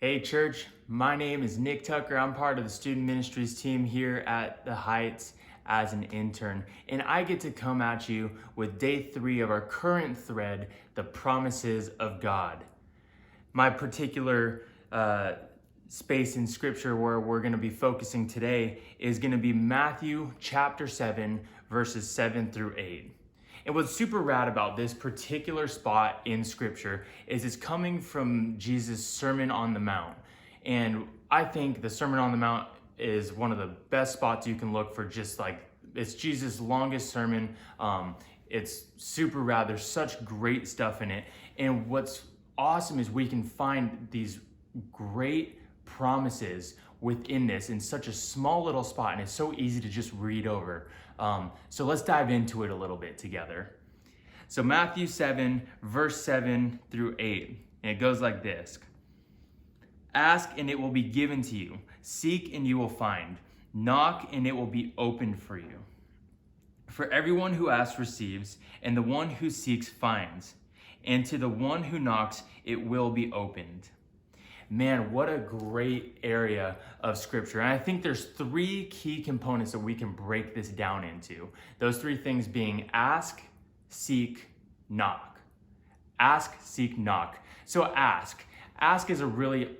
Hey church, my name is Nick Tucker. I'm part of the student ministries team here at the Heights as an intern, and I get to come at you with day 3 of our current thread, the promises of God. My particular space in scripture where we're going to be focusing today is going to be Matthew chapter 7, verses 7 through 8. And what's super rad about this particular spot in scripture is it's coming from Jesus' Sermon on the Mount. And I think the Sermon on the Mount is one of the best spots you can look for, just like it's Jesus' longest sermon. It's super rad. There's such great stuff in it. And what's awesome is we can find these great promises within this in such a small little spot, and it's so easy to just read over. So let's dive into it a little bit together. So Matthew 7, verse 7 through 8, and it goes like this. Ask and it will be given to you. Seek and you will find. Knock and it will be opened for you. For everyone who asks receives, and the one who seeks finds. And to the one who knocks, it will be opened. Man, what a great area of scripture. And I think there's 3 key components that we can break this down into. Those 3 things being ask, seek, knock. Ask, seek, knock. So ask. Ask is a really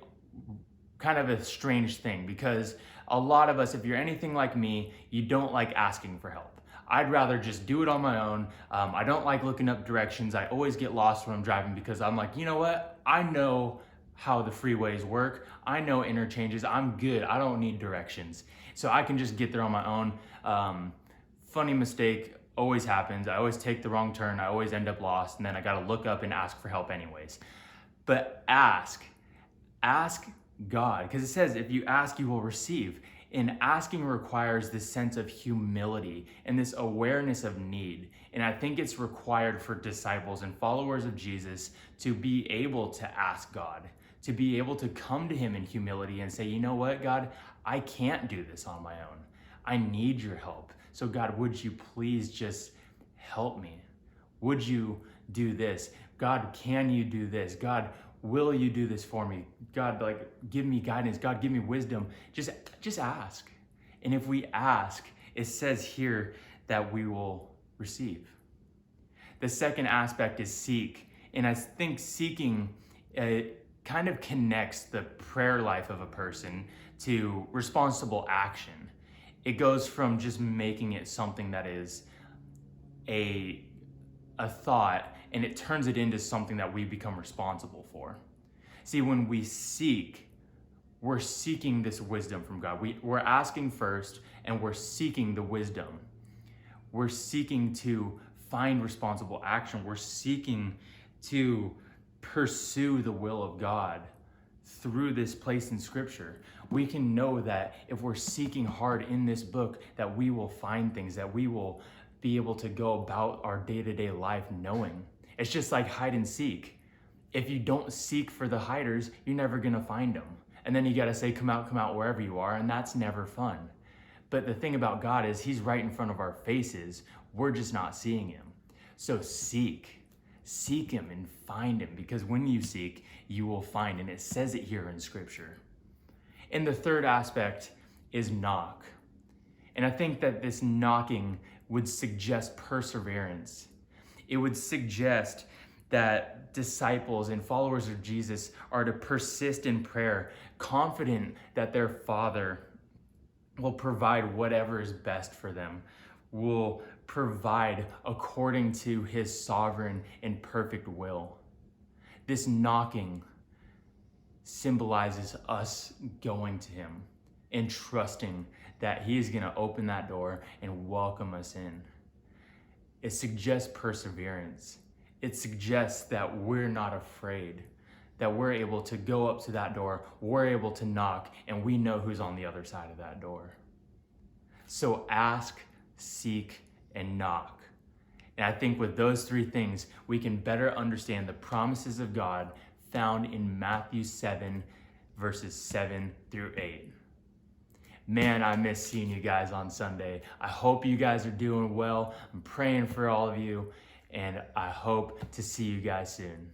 kind of a strange thing, because a lot of us, if you're anything like me, you don't like asking for help. I'd rather just do it on my own. I don't like looking up directions. I always get lost when I'm driving because I'm like, you know what? I know how the freeways work. I know interchanges. I'm good. I don't need directions. So I can just get there on my own. Funny mistake always happens. I always take the wrong turn. I always end up lost. And then I got to look up and ask for help anyways. But ask God, because it says if you ask, you will receive. And asking requires this sense of humility and this awareness of need. And I think it's required for disciples and followers of Jesus to be able to ask God, to be able to come to him in humility and say, you know what, God, I can't do this on my own. I need your help. So God, would you please just help me? Would you do this? God, can you do this? God, will you do this for me? God, give me guidance. God, give me wisdom. Just ask. And if we ask, it says here that we will receive. The second aspect is seek. And I think seeking kind of connects the prayer life of a person to responsible action. It goes from just making it something that is a thought, and it turns it into something that we become responsible for. See, when we seek, we're seeking this wisdom from God. We're asking first, and we're seeking the wisdom. We're seeking to find responsible action. We're seeking to pursue the will of God through this place in scripture. We can know that if we're seeking hard in this book, that we will find things, that we will be able to go about our day-to-day life knowing. It's just like hide and seek. If you don't seek for the hiders, you're never gonna find them. And then you gotta say, come out wherever you are, and that's never fun. But the thing about God is he's right in front of our faces. We're just not seeing him. So seek him and find him, because when you seek, you will find. And it says it here in scripture. And the third aspect is knock. And I think that this knocking would suggest perseverance. It would suggest that disciples and followers of Jesus are to persist in prayer, confident that their Father will provide whatever is best for them, will provide according to his sovereign and perfect will. This knocking symbolizes us going to him and trusting that he is going to open that door and welcome us in. It suggests perseverance. It suggests that we're not afraid, that we're able to go up to that door, we're able to knock, and we know who's on the other side of that door. So ask, seek, and knock. And I think with those 3 things, we can better understand the promises of God found in Matthew 7, verses 7 through 8. Man, I miss seeing you guys on Sunday. I hope you guys are doing well. I'm praying for all of you, and I hope to see you guys soon.